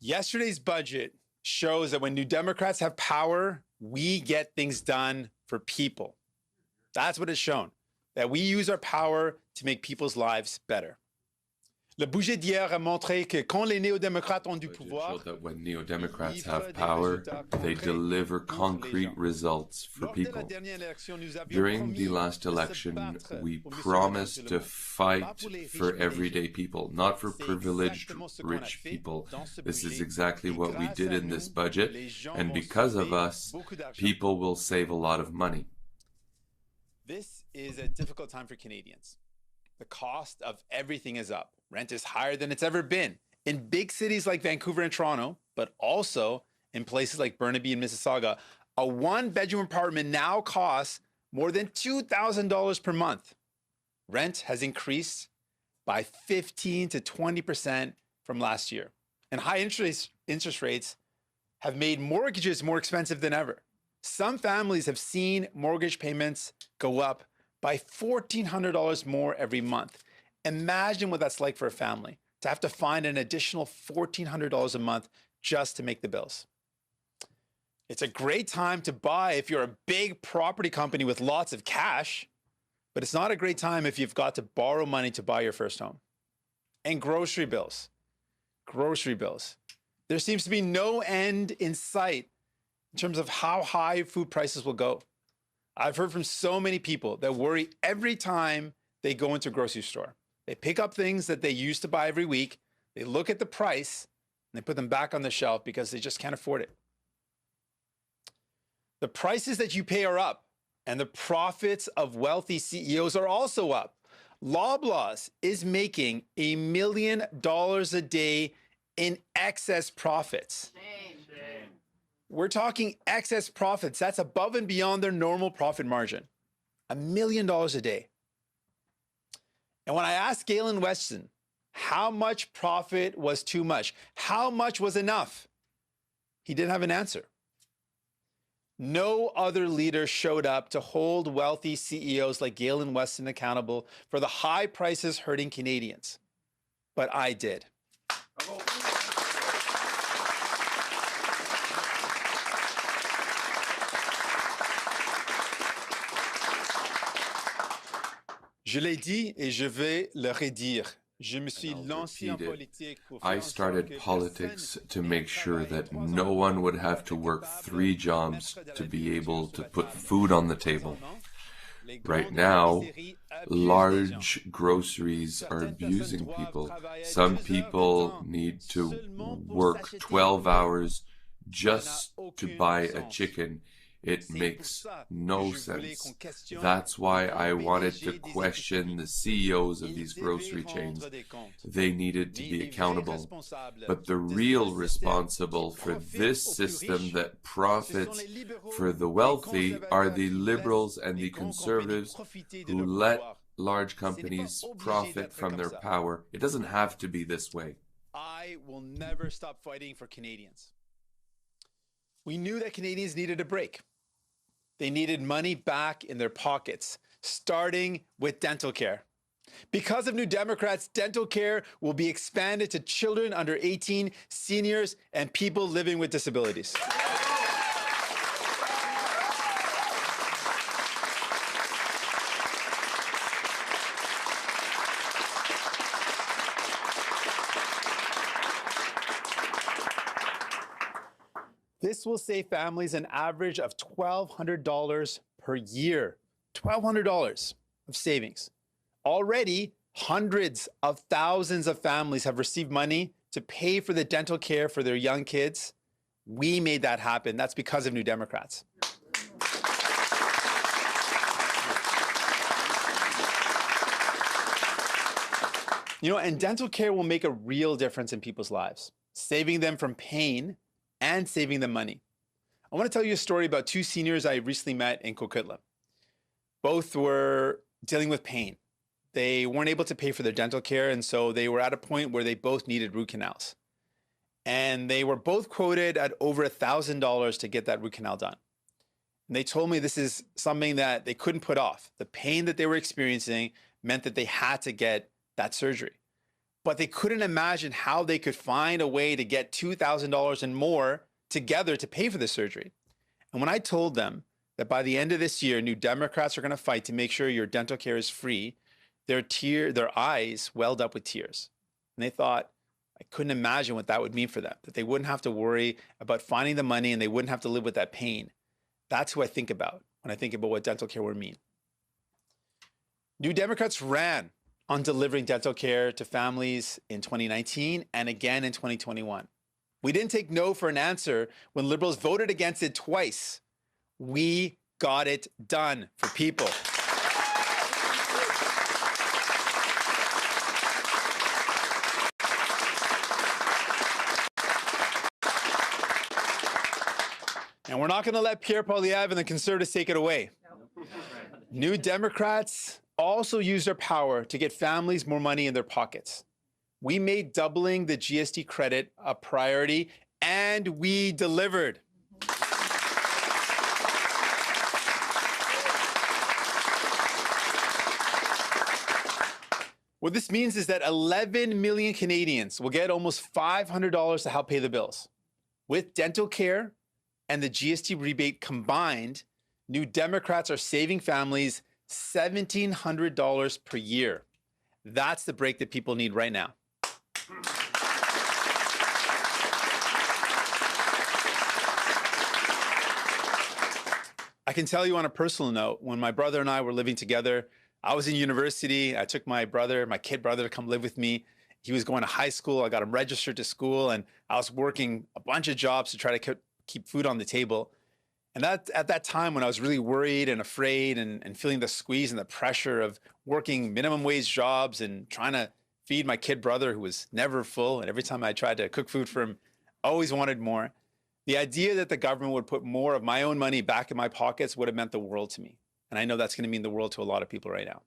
Yesterday's budget shows that when New Democrats have power, we get things done for people. That's what it's shown, that we use our power to make people's lives better. Le budget d'hier a montré que quand les néo-démocrates ont du pouvoir, showed that when neo-democrats have power, they deliver concrete results for people. During the last election, we promised to fight for everyday people, not for privileged rich people. This is exactly what we did in this budget, and because of us, people will save a lot of money. This is a difficult time for Canadians. The cost of everything is up. Rent is higher than it's ever been in big cities like Vancouver and Toronto, but also in places like Burnaby and Mississauga. A one-bedroom apartment now costs more than $2,000 per month. Rent has increased by 15 to 20% from last year. And high interest rates have made mortgages more expensive than ever. Some families have seen mortgage payments go up by $1,400 more every month. Imagine what that's like for a family, to have to find an additional $1,400 a month just to make the bills. It's a great time to buy if you're a big property company with lots of cash, but it's not a great time if you've got to borrow money to buy your first home. And grocery bills. Grocery bills. There seems to be no end in sight in terms of how high food prices will go. I've heard from so many people that worry every time they go into a grocery store. They pick up things that they used to buy every week, they look at the price, and they put them back on the shelf because they just can't afford it. The prices that you pay are up, and the profits of wealthy CEOs are also up. Loblaws is making $1 million a day in excess profits. We're talking excess profits. That's above and beyond their normal profit margin. $1 million a day. And when I asked Galen Weston how much profit was too much, how much was enough, he didn't have an answer. No other leader showed up to hold wealthy CEOs like Galen Weston accountable for the high prices hurting Canadians. But I did. Bravo. Je l'ai dit et je vais le redire. Je me suis lancé en politique pour I started politics to make sure that no one would have to work 3 jobs to be able to put food on the table. Right now, large groceries are abusing people. Some people need to work 12 hours just to buy a chicken. It makes no sense. That's why I wanted to question the CEOs of these grocery chains. They needed to be accountable. But the real responsible for this system that profits for the wealthy are the liberals and the conservatives who let large companies profit from their power. It doesn't have to be this way. I will never stop fighting for Canadians. We knew that Canadians needed a break. They needed money back in their pockets, starting with dental care. Because of New Democrats, dental care will be expanded to children under 18, seniors, and people living with disabilities. This will save families an average of $1,200 per year. $1,200 of savings. Already, hundreds of thousands of families have received money to pay for the dental care for their young kids. We made that happen. That's because of New Democrats. And dental care will make a real difference in people's lives, saving them from pain and saving them money. I want to tell you a story about 2 seniors I recently met in Coquitlam. Both were dealing with pain. They weren't able to pay for their dental care, and so they were at a point where they both needed root canals. And they were both quoted at over $1,000 to get that root canal done. And they told me this is something that they couldn't put off. The pain that they were experiencing meant that they had to get that surgery. but they couldn't imagine how they could find a way to get $2,000 and more together to pay for the surgery. And when I told them that by the end of this year, New Democrats are going to fight to make sure your dental care is free, their eyes welled up with tears. And they thought, I couldn't imagine what that would mean for them, that they wouldn't have to worry about finding the money and they wouldn't have to live with that pain. That's who I think about when I think about what dental care would mean. New Democrats ran on delivering dental care to families in 2019 and again in 2021. We didn't take no for an answer when Liberals voted against it twice. We got it done for people. And we're not going to let Pierre Poilievre and the Conservatives take it away. New Democrats also used their power to get families more money in their pockets. We made doubling the GST credit a priority, and we delivered. What this means is that 11 million Canadians will get almost $500 to help pay the bills. With dental care and the GST rebate combined, New Democrats are saving families $1,700 per year. That's the break that people need right now. I can tell you on a personal note, when my brother and I were living together, I was in university. I took my kid brother, to come live with me. He was going to high school. I got him registered to school, and I was working a bunch of jobs to try to keep food on the table. And at that time when I was really worried and afraid and feeling the squeeze and the pressure of working minimum wage jobs and trying to feed my kid brother who was never full, and every time I tried to cook food for him, always wanted more. The idea that the government would put more of my own money back in my pockets would have meant the world to me. And I know that's going to mean the world to a lot of people right now.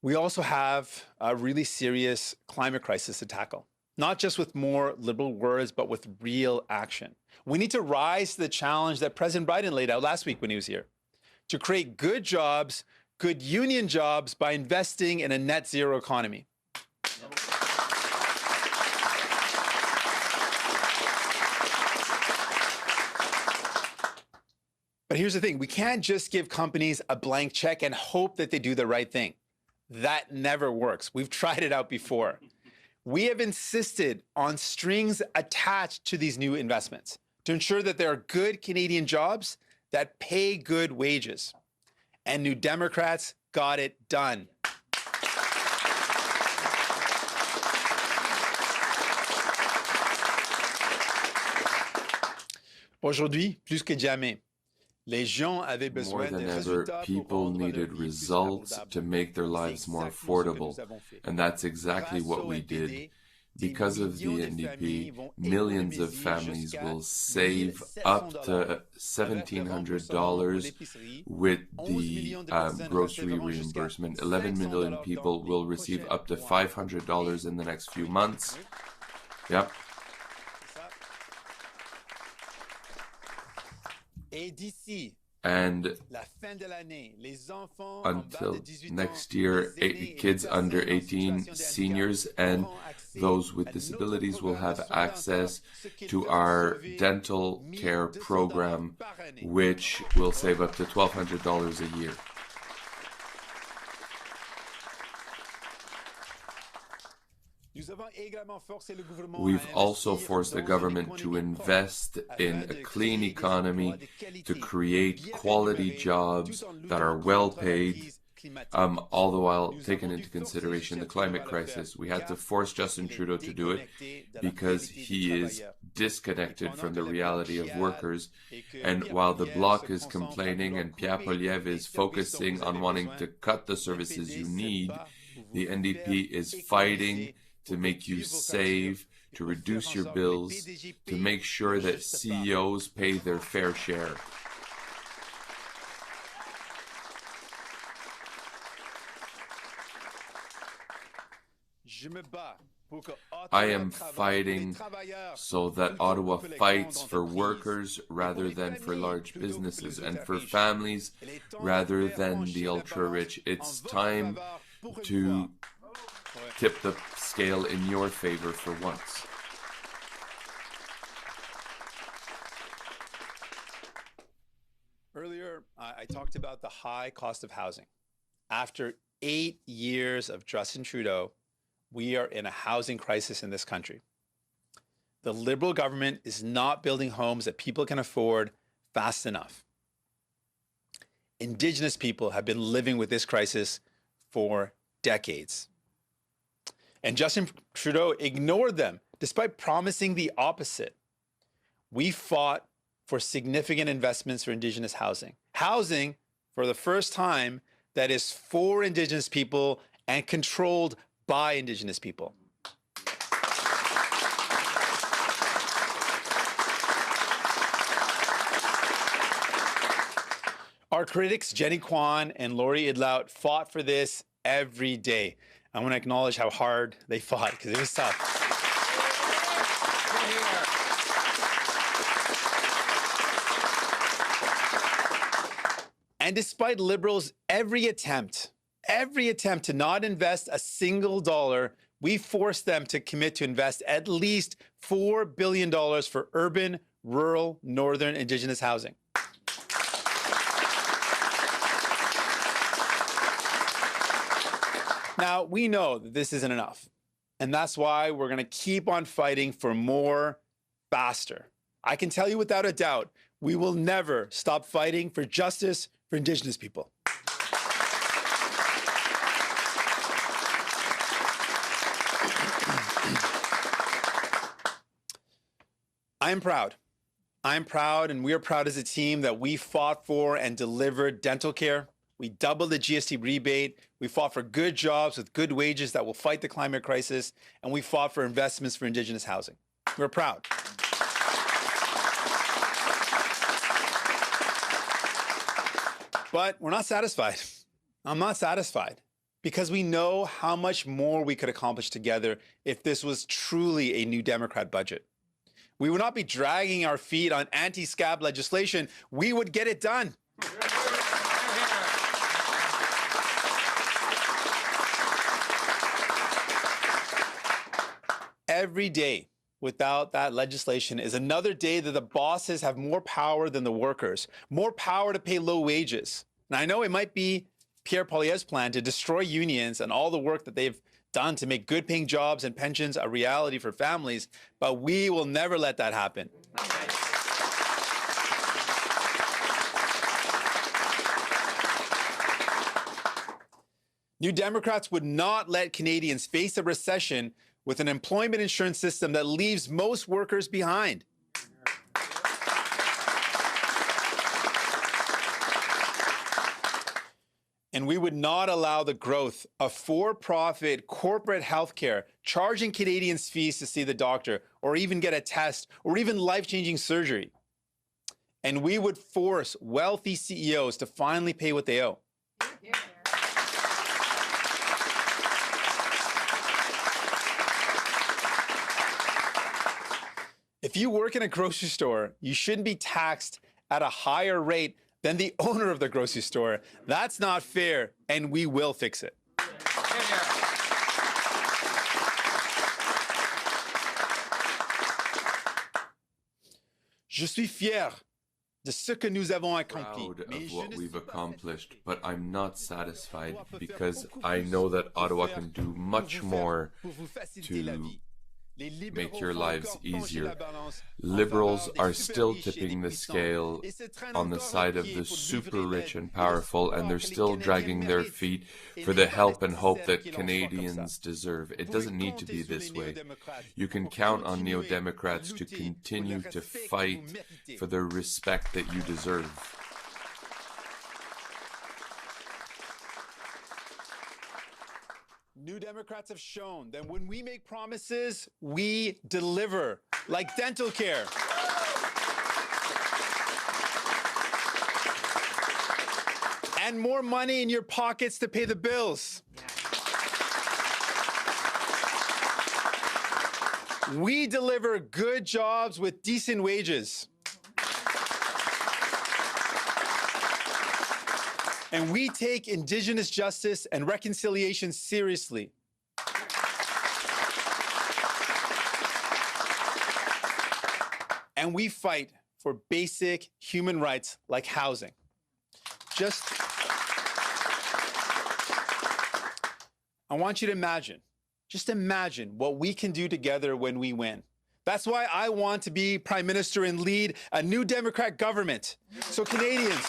We also have a really serious climate crisis to tackle. Not just with more liberal words, but with real action. We need to rise to the challenge that President Biden laid out last week when he was here, to create good jobs, good union jobs, by investing in a net zero economy. But here's the thing, we can't just give companies a blank check and hope that they do the right thing. That never works. We've tried it out before. We have insisted on strings attached to these new investments to ensure that there are good Canadian jobs that pay good wages. And New Democrats got it done. Aujourd'hui, plus que jamais, more than ever, people needed results to make their lives more affordable, and that's exactly what we did. Because of the NDP, millions of families will save up to $1,700 with the grocery reimbursement. 11 million people will receive up to $500 in the next few months. Yep. And until next year, kids under 18, seniors, and those with disabilities will have access to our dental care program, which will save up to $1,200 a year. We've also forced the government to invest in a clean economy, to create quality jobs that are well paid, all the while taking into consideration the climate crisis. We had to force Justin Trudeau to do it because he is disconnected from the reality of workers. And while the Bloc is complaining and Pierre Poilievre is focusing on wanting to cut the services you need, the NDP is fighting to make you save, to reduce your bills, to make sure that CEOs pay their fair share. I am fighting so that Ottawa fights for workers rather than for large businesses, and for families rather than the ultra-rich. It's time to tip the scale in your favor for once. Earlier, I talked about the high cost of housing. After 8 years of Justin Trudeau, we are in a housing crisis in this country. The Liberal government is not building homes that people can afford fast enough. Indigenous people have been living with this crisis for decades. And Justin Trudeau ignored them despite promising the opposite. We fought for significant investments for Indigenous housing. Housing, for the first time, that is for Indigenous people and controlled by Indigenous people. Our critics, Jenny Kwan and Laurie Idlout, fought for this every day. I want to acknowledge how hard they fought because it was tough. And despite Liberals' every attempt to not invest a single dollar, we forced them to commit to invest at least $4 billion for urban, rural, northern Indigenous housing. Now, we know that this isn't enough, and that's why we're going to keep on fighting for more, faster. I can tell you without a doubt, we will never stop fighting for justice for Indigenous people. I'm proud. I'm proud, and we are proud as a team that we fought for and delivered dental care. We doubled the GST rebate. We fought for good jobs with good wages that will fight the climate crisis. And we fought for investments for Indigenous housing. We're proud. But we're not satisfied. I'm not satisfied because we know how much more we could accomplish together if this was truly a New Democrat budget. We would not be dragging our feet on anti-scab legislation. We would get it done. Every day without that legislation is another day that the bosses have more power than the workers, more power to pay low wages. And I know it might be Pierre Poilievre's plan to destroy unions and all the work that they've done to make good paying jobs and pensions a reality for families, but we will never let that happen. New Democrats would not let Canadians face a recession with an employment insurance system that leaves most workers behind. And we would not allow the growth of for-profit corporate healthcare, charging Canadians fees to see the doctor, or even get a test, or even life-changing surgery. And we would force wealthy CEOs to finally pay what they owe. If you work in a grocery store, you shouldn't be taxed at a higher rate than the owner of the grocery store. That's not fair, and we will fix it. Je suis fier de ce que nous avons accompli. Proud of what we've accomplished, but I'm not satisfied because I know that Ottawa can do much more to make your lives easier. Liberals are still tipping the scale on the side of the super rich and powerful, and they're still dragging their feet for the help and hope that Canadians deserve. It doesn't need to be this way. You can count on Neo-Democrats to continue to fight for the respect that you deserve. New Democrats have shown that when we make promises, we deliver, like dental care. And more money in your pockets to pay the bills. We deliver good jobs with decent wages. And we take Indigenous justice and reconciliation seriously. And we fight for basic human rights like housing. I want you to imagine, just imagine what we can do together when we win. That's why I want to be Prime Minister and lead a new Democrat government. So Canadians,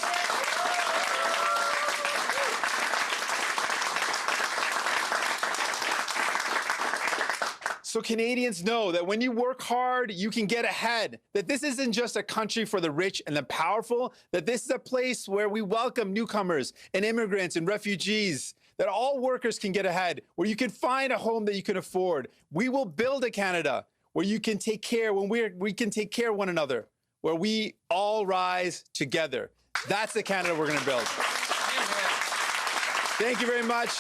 know that when you work hard, you can get ahead. That this isn't just a country for the rich and the powerful, that this is a place where we welcome newcomers and immigrants and refugees, that all workers can get ahead, where you can find a home that you can afford. We will build a Canada where you can take care, when we can take care of one another, where we all rise together. That's the Canada we're going to build. Thank you very much.